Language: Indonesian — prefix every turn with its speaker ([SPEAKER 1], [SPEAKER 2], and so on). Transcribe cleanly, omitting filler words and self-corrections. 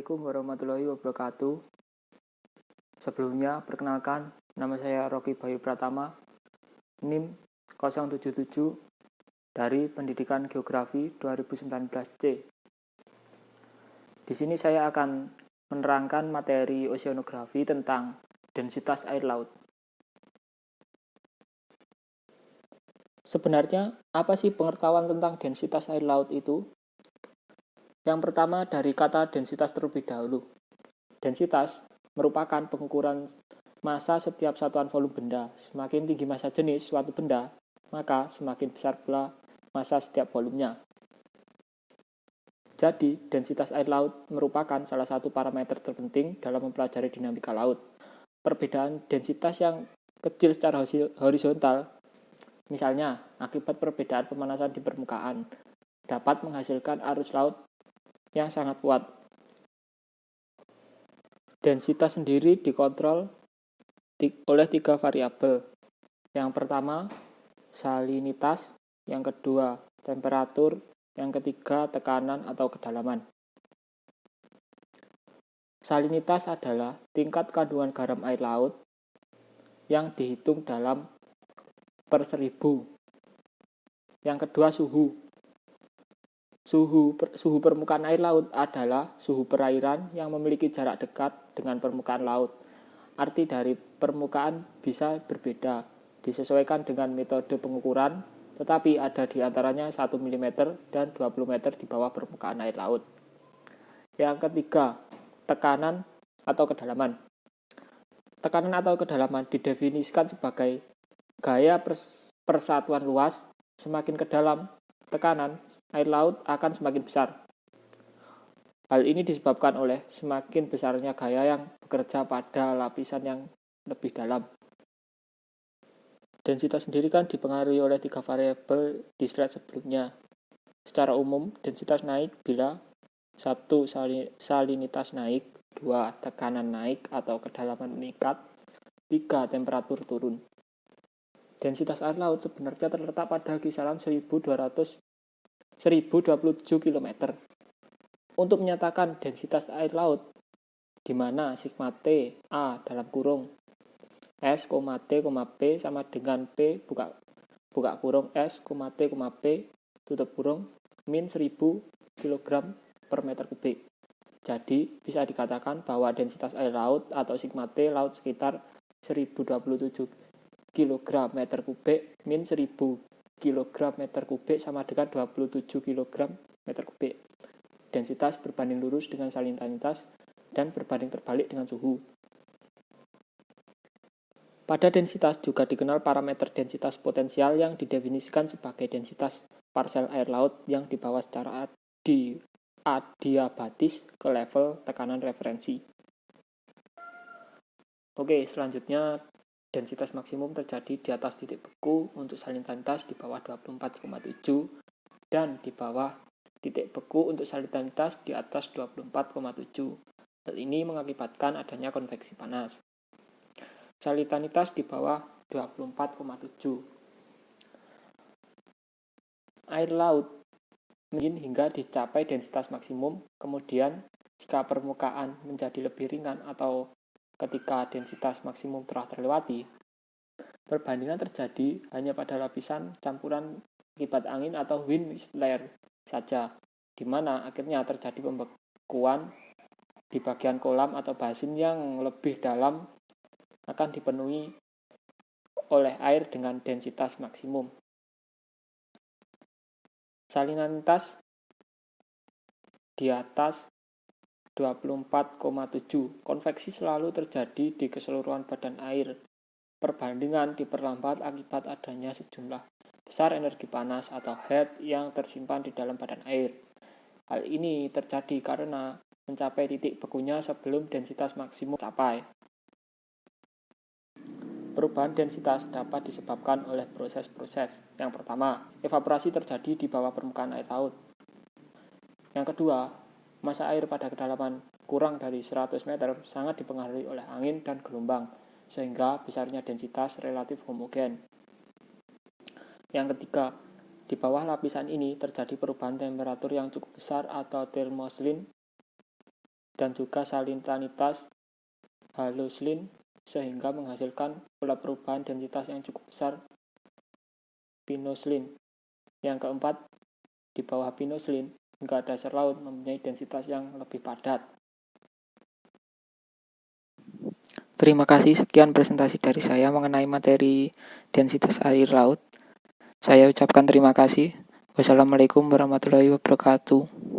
[SPEAKER 1] Assalamualaikum warahmatullahi wabarakatuh. Sebelumnya, perkenalkan, nama saya Rocky Bayu Pratama, NIM 077 dari Pendidikan Geografi 2019C. Di sini saya akan menerangkan materi oceanografi tentang densitas air laut. Sebenarnya, apa sih pengetahuan tentang densitas air laut itu? Yang pertama dari kata densitas terlebih dahulu. Densitas merupakan pengukuran massa setiap satuan volume benda. Semakin tinggi massa jenis suatu benda, maka semakin besar pula massa setiap volumenya. Jadi, densitas air laut merupakan salah satu parameter terpenting dalam mempelajari dinamika laut. Perbedaan densitas yang kecil secara horizontal, misalnya akibat perbedaan pemanasan di permukaan, dapat menghasilkan arus laut yang sangat kuat. Densitas sendiri dikontrol oleh 3 variabel. Yang pertama, salinitas, yang kedua, temperatur, yang ketiga, tekanan atau kedalaman. Salinitas adalah tingkat kandungan garam air laut yang dihitung dalam per 1000. Yang kedua, suhu. Suhu permukaan air laut adalah suhu perairan yang memiliki jarak dekat dengan permukaan laut. Arti dari permukaan bisa berbeda, disesuaikan dengan metode pengukuran, tetapi ada di antaranya 1 mm dan 20 meter di bawah permukaan air laut. Yang ketiga, tekanan atau kedalaman. Tekanan atau kedalaman didefinisikan sebagai gaya persatuan luas. Semakin ke dalam tekanan, air laut akan semakin besar. Hal ini disebabkan oleh semakin besarnya gaya yang bekerja pada lapisan yang lebih dalam. Densitas sendiri kan dipengaruhi oleh 3 variabel di slide sebelumnya. Secara umum, densitas naik bila 1. Salinitas naik, 2. Tekanan naik atau kedalaman meningkat, 3. Temperatur turun. Densitas air laut sebenarnya terletak pada kisaran 1027 km. Untuk menyatakan densitas air laut, di mana sigma T A dalam kurung S, T, P sama dengan P buka kurung S, T, P tutup kurung min 1000 kg per meter kubik. Jadi, bisa dikatakan bahwa densitas air laut atau sigma T laut sekitar 1027 kg meter kubik min 1000 kg meter kubik sama dengan 27 kg meter kubik. Densitas berbanding lurus dengan salinitas dan berbanding terbalik dengan suhu. Pada densitas juga dikenal parameter densitas potensial yang didefinisikan sebagai densitas parsel air laut yang dibawa secara adiabatis ke level tekanan referensi. Oke, selanjutnya densitas maksimum terjadi di atas titik beku untuk salinitas di bawah 24,7 dan di bawah titik beku untuk salinitas di atas 24,7. Hal ini mengakibatkan adanya konveksi panas. Salinitas di bawah 24,7. Air laut mendidih hingga dicapai densitas maksimum, kemudian jika permukaan menjadi lebih ringan atau ketika densitas maksimum telah terlewati, perbandingan terjadi hanya pada lapisan campuran akibat angin atau wind layer saja, di mana akhirnya terjadi pembekuan di bagian kolam atau basin yang lebih dalam akan dipenuhi oleh air dengan densitas maksimum. Salinitas di atas 24,7. Konveksi selalu terjadi di keseluruhan badan air. Perbandingan diperlambat akibat adanya sejumlah besar energi panas atau heat yang tersimpan di dalam badan air. Hal ini terjadi karena mencapai titik bekunya sebelum densitas maksimum tercapai. Perubahan densitas dapat disebabkan oleh proses-proses. Yang pertama, evaporasi terjadi di bawah permukaan air laut. Yang kedua, massa air pada kedalaman kurang dari 100 meter sangat dipengaruhi oleh angin dan gelombang, sehingga besarnya densitas relatif homogen. Yang ketiga, di bawah lapisan ini terjadi perubahan temperatur yang cukup besar atau thermoslin dan juga salinitas haloslin sehingga menghasilkan pola perubahan densitas yang cukup besar pinoslin. Yang keempat, di bawah pinoslin hingga dasar laut mempunyai densitas yang lebih padat. Terima kasih, sekian presentasi dari saya mengenai materi densitas air laut. Saya ucapkan terima kasih. Wassalamualaikum warahmatullahi wabarakatuh.